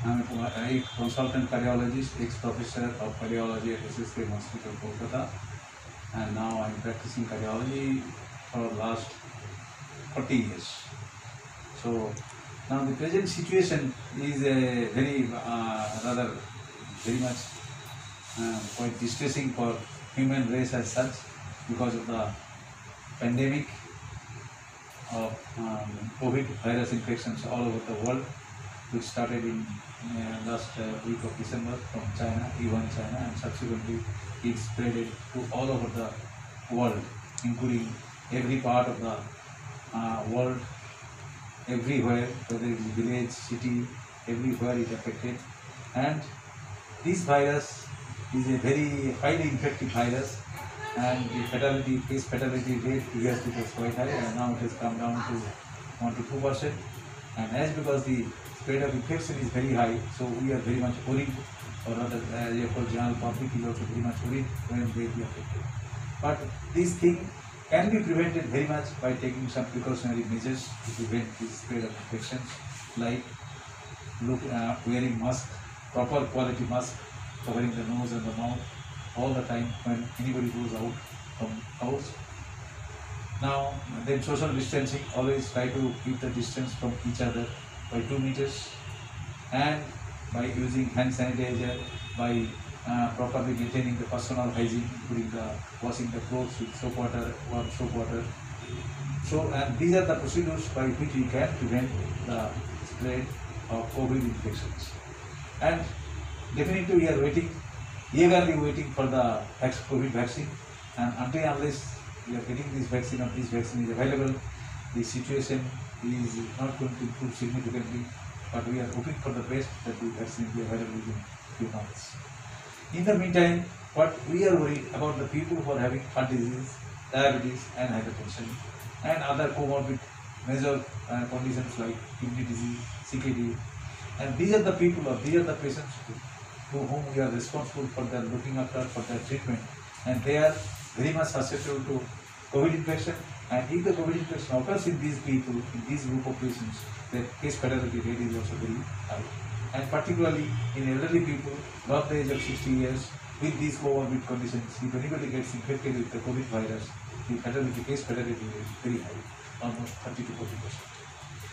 I'm a consultant cardiologist, ex-professor of cardiology at SSK Hospital, Kolkata, and now I'm practicing cardiology for the last 40 years. So now the present situation is a very much quite distressing for human race as such, because of the pandemic of COVID virus infections all over the world, which started in last week of December from China, Wuhan, China, and subsequently it spread it to all over the world, including every part of the world, everywhere, whether it is village, city, everywhere is affected. And this virus is a very highly infective virus, and the case fatality rate previously was quite high, and now it has come down to 1 to 2%. And as because the spread of infection is very high, so we are very much worried, or rather, for general public is also very much worried when they will be affected. But this thing can be prevented very much by taking some precautionary measures to prevent the spread of infections, like wearing mask, proper quality mask, covering the nose and the mouth all the time when anybody goes out from house. Now, then social distancing, always try to keep the distance from each other by 2 meters, and by using hand sanitizer, by properly maintaining the personal hygiene, including the washing the clothes with soap water or soap water. So, and these are the procedures by which we can prevent the spread of COVID infections. And definitely we are eagerly waiting for the COVID vaccine, and until unless we are getting this vaccine or this vaccine is available, the situation is not going to improve significantly, but we are hoping for the best that the vaccine will be available within a few months. In the meantime, what we are worried about the people who are having heart disease, diabetes and hypertension, and other comorbid major conditions like kidney disease, CKD, and these are the people, or these are the patients to whom we are responsible for their looking after, for their treatment, and they are very much susceptible to COVID infection. And if the COVID infection occurs in these people, in this group of patients, the case fatality rate is also very high. And particularly in elderly people above the age of 60 years with these comorbid conditions, if anybody gets infected with the COVID virus, the case fatality rate is very high, almost 30 to 40%.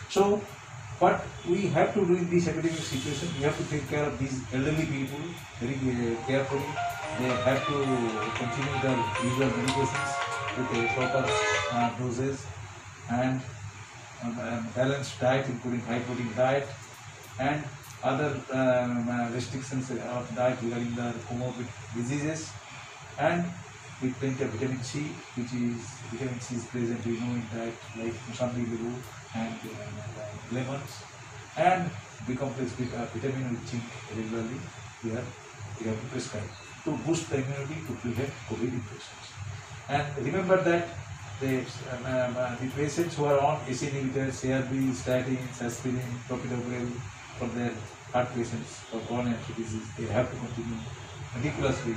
So, what we have to do in this epidemic situation, we have to take care of these elderly people very carefully. They have to continue their usual medications with a proper doses, and balanced diet, including high protein diet, and other restrictions of diet regarding the comorbid diseases, and with plenty of vitamin C, vitamin C is present, in diet like Musambi, Libu, and lemons, and B-complex vitamin with zinc regularly we have to prescribe to boost the immunity to prevent COVID infections. And remember that the patients who are on ACE inhibitors, ARB, statins, aspirin, clopidogrel for their heart patients for coronary artery disease, they have to continue meticulously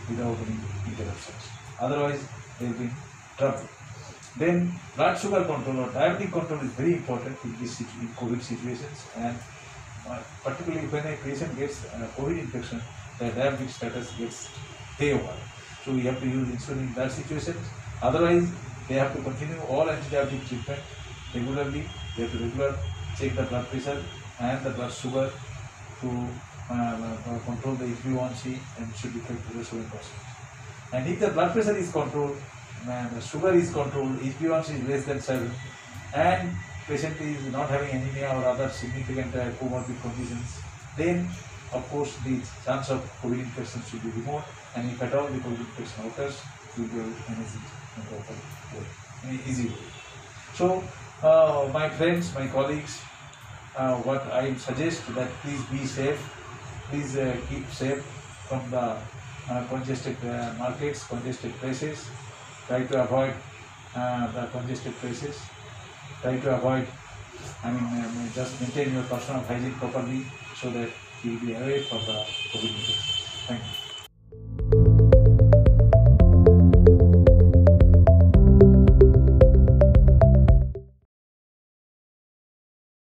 without any interruptions. Otherwise, they will be in trouble. Then, blood sugar control or diabetic control is very important in COVID situations, and particularly when a patient gets COVID infection, the diabetic status gets haywire. So we have to use insulin in that situation. Otherwise, they have to continue all anti-diabetic treatment regularly. They have to regularly check the blood pressure and the blood sugar to control the HbA1c, and should be kept below 7%. And if the blood pressure is controlled, the sugar is controlled, HbA1c is less than 7, and patient is not having anemia or other significant comorbid conditions, then of course the chance of COVID infection should be removed, and if at all the COVID infection occurs, we will manage it in a proper way, in an easy way. So, my friends, my colleagues, what I suggest that please be safe, please keep safe from the congested markets, congested places. Try to avoid the congested places. Try to avoid, just maintain your personal hygiene properly so that you will be away from the COVID infection. Thank you.